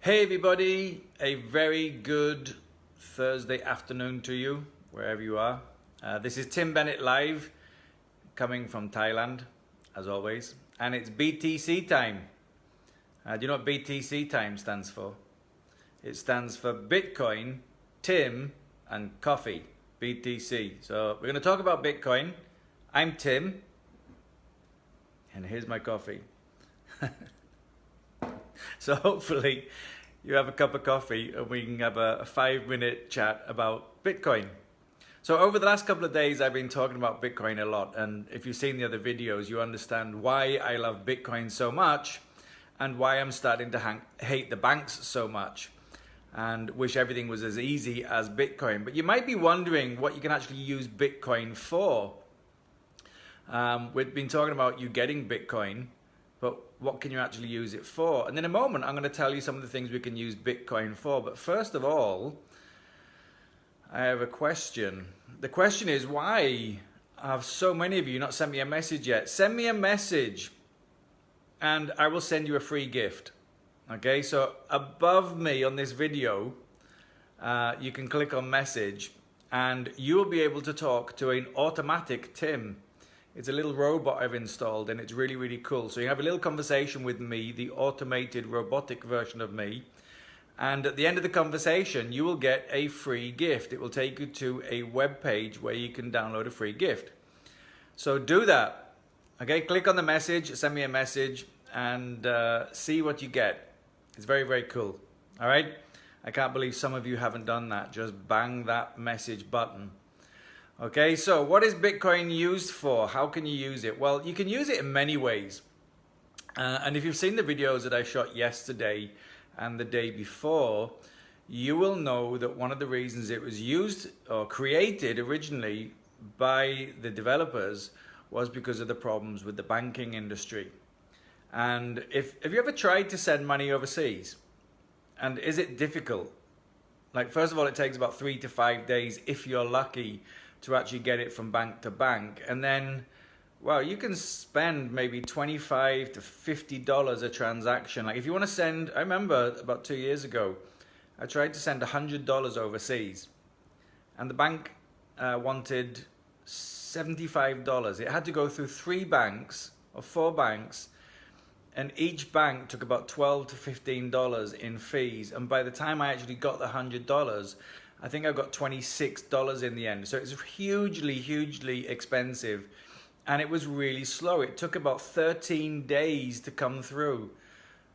Hey everybody, a very good Thursday afternoon to you, wherever you are. This is Tim Bennett live, coming from Thailand, as always. And it's BTC time. Do you know what BTC time stands for? It stands for Bitcoin, Tim, and Coffee, BTC. So we're going to talk about Bitcoin. I'm Tim, and here's my coffee. So hopefully you have a cup of coffee and we can have a 5-minute chat about Bitcoin. So over the last couple of days, I've been talking about Bitcoin a lot. And if you've seen the other videos, you understand why I love Bitcoin so much and why I'm starting to hate the banks so much and wish everything was as easy as Bitcoin. But you might be wondering what you can actually use Bitcoin for. We've been talking about you getting Bitcoin, but what can you actually use it for? And in a moment, I'm going to tell you some of the things we can use Bitcoin for. But first of all, I have a question. The question is, why have so many of you not sent me a message yet? Send me a message and I will send you a free gift. Okay, so above me on this video, you can click on message and you will be able to talk to an automatic Tim. It's a little robot I've installed and it's really, really cool. So you have a little conversation with me, the automated robotic version of me. And at the end of the conversation, you will get a free gift. It will take you to a web page where you can download a free gift. So do that. Okay, click on the message, send me a message and see what you get. It's very, very cool. All right. I can't believe some of you haven't done that. Just bang that message button. Okay, so what is Bitcoin used for? How can you use it? Well, you can use it in many ways. And if you've seen the videos that I shot yesterday and the day before, you will know that one of the reasons it was used or created originally by the developers was because of the problems with the banking industry. And have you ever tried to send money overseas? And is it difficult? Like, first of all, it takes about 3 to 5 days if you're lucky to actually get it from bank to bank. And then, well, you can spend maybe $25 to $50 a transaction. Like if you want to send, I remember about 2 years ago, I tried to send $100 overseas and the bank wanted $75. It had to go through 3 banks or 4 banks and each bank took about $12 to $15 in fees. And by the time I actually got the $100, I think I got $26 in the end. So it's hugely, hugely expensive. And it was really slow. It took about 13 days to come through.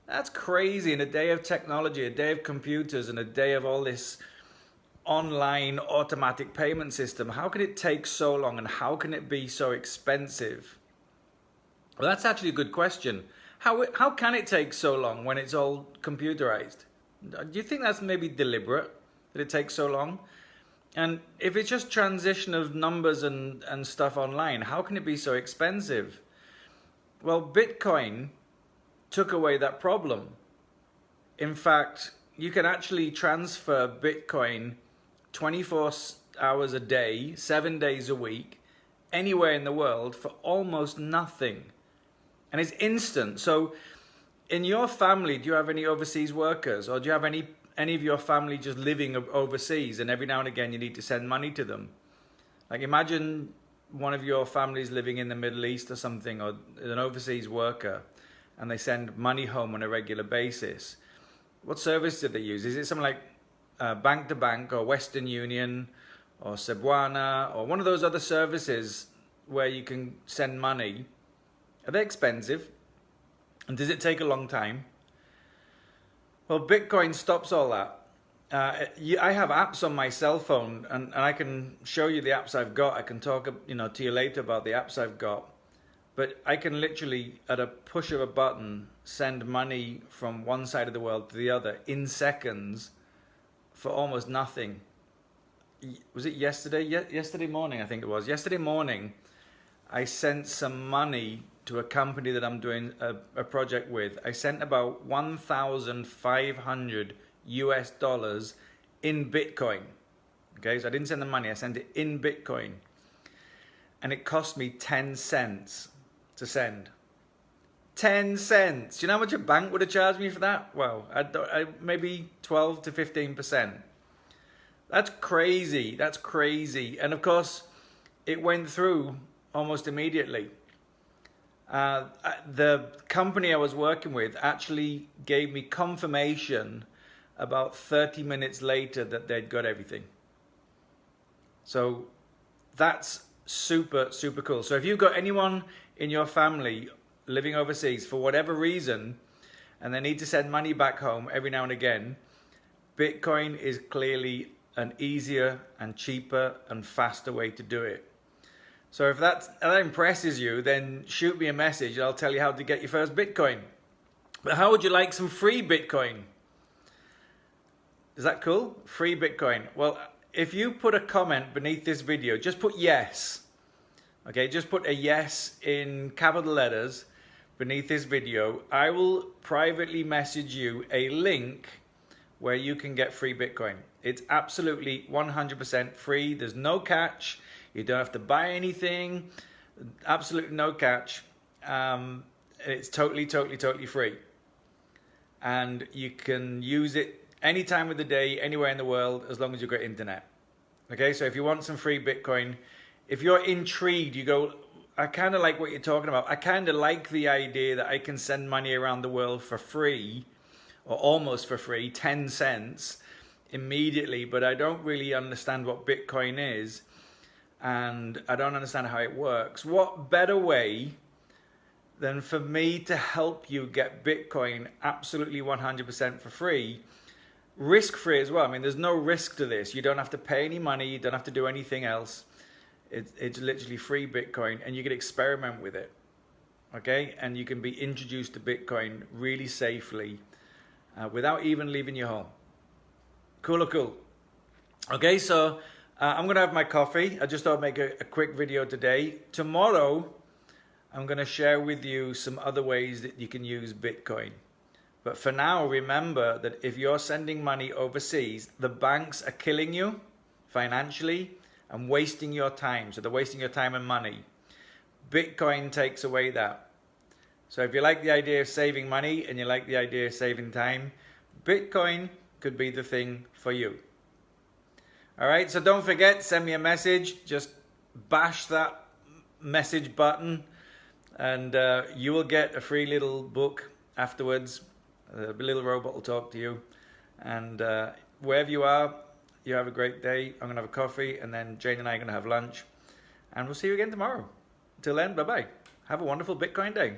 That's crazy. In a day of technology, a day of computers, and a day of all this online automatic payment system, how can it take so long and how can it be so expensive? Well, that's actually a good question. How can it take so long when it's all computerized? Do you think that's maybe deliberate, that it takes so long? And if it's just transition of numbers and stuff online, how can it be so expensive? Well, Bitcoin took away that problem. In fact, you can actually transfer Bitcoin 24 hours a day, 7 days a week, anywhere in the world for almost nothing. And it's instant. So in your family, do you have any overseas workers, or do you have any of your family just living overseas and every now and again you need to send money to them? Like imagine one of your families living in the Middle East or something, or an overseas worker, and they send money home on a regular basis. What service do they use? Is it something like Bank to Bank or Western Union or Cebuana or one of those other services where you can send money? Are they expensive? And does it take a long time? Well, Bitcoin stops all that. I have apps on my cell phone, and I can show you the apps I've got. I can talk, to you later about the apps I've got. But I can literally, at a push of a button, send money from one side of the world to the other in seconds for almost nothing. Was it yesterday? Yesterday morning, I think it was. Yesterday morning, I sent some money to a company that I'm doing a project with. I sent about 1,500 US dollars in Bitcoin. Okay, so I didn't send the money, I sent it in Bitcoin. And it cost me 10 cents to send. 10 cents. You know how much a bank would have charged me for that? Well, maybe 12 to 15%. That's crazy. That's crazy. And of course, it went through almost immediately. The company I was working with actually gave me confirmation about 30 minutes later that they'd got everything. So that's super, super cool. So if you've got anyone in your family living overseas for whatever reason, and they need to send money back home every now and again, Bitcoin is clearly an easier and cheaper and faster way to do it. So if that impresses you, then shoot me a message and I'll tell you how to get your first Bitcoin. But how would you like some free Bitcoin? Is that cool? Free Bitcoin. Well, if you put a comment beneath this video, just put yes. Okay, just put a yes in capital letters beneath this video. I will privately message you a link where you can get free Bitcoin. It's absolutely 100% free. There's no catch. You don't have to buy anything. Absolutely no catch. It's totally free. And you can use it any time of the day, anywhere in the world, as long as you've got internet. Okay, so if you want some free Bitcoin, if you're intrigued, you go, I kind of like what you're talking about. I kind of like the idea that I can send money around the world for free, or almost for free, 10 cents immediately, but I don't really understand what Bitcoin is, and I don't understand how it works. What better way than for me to help you get Bitcoin absolutely 100% for free, risk-free as well. I mean, there's no risk to this. You don't have to pay any money. You don't have to do anything else. It's literally free Bitcoin, and you can experiment with it, okay? And you can be introduced to Bitcoin really safely without even leaving your home. Cool. Okay, so I'm going to have my coffee. I just thought I'd make a quick video today. Tomorrow, I'm going to share with you some other ways that you can use Bitcoin. But for now, remember that if you're sending money overseas, the banks are killing you financially and wasting your time. So they're wasting your time and money. Bitcoin takes away that. So if you like the idea of saving money and you like the idea of saving time, Bitcoin could be the thing for you. All right, so don't forget, send me a message. Just bash that message button and you will get a free little book afterwards. The little robot will talk to you. And wherever you are, you have a great day. I'm going to have a coffee, and then Jane and I are going to have lunch. And we'll see you again tomorrow. Until then, bye-bye. Have a wonderful Bitcoin day.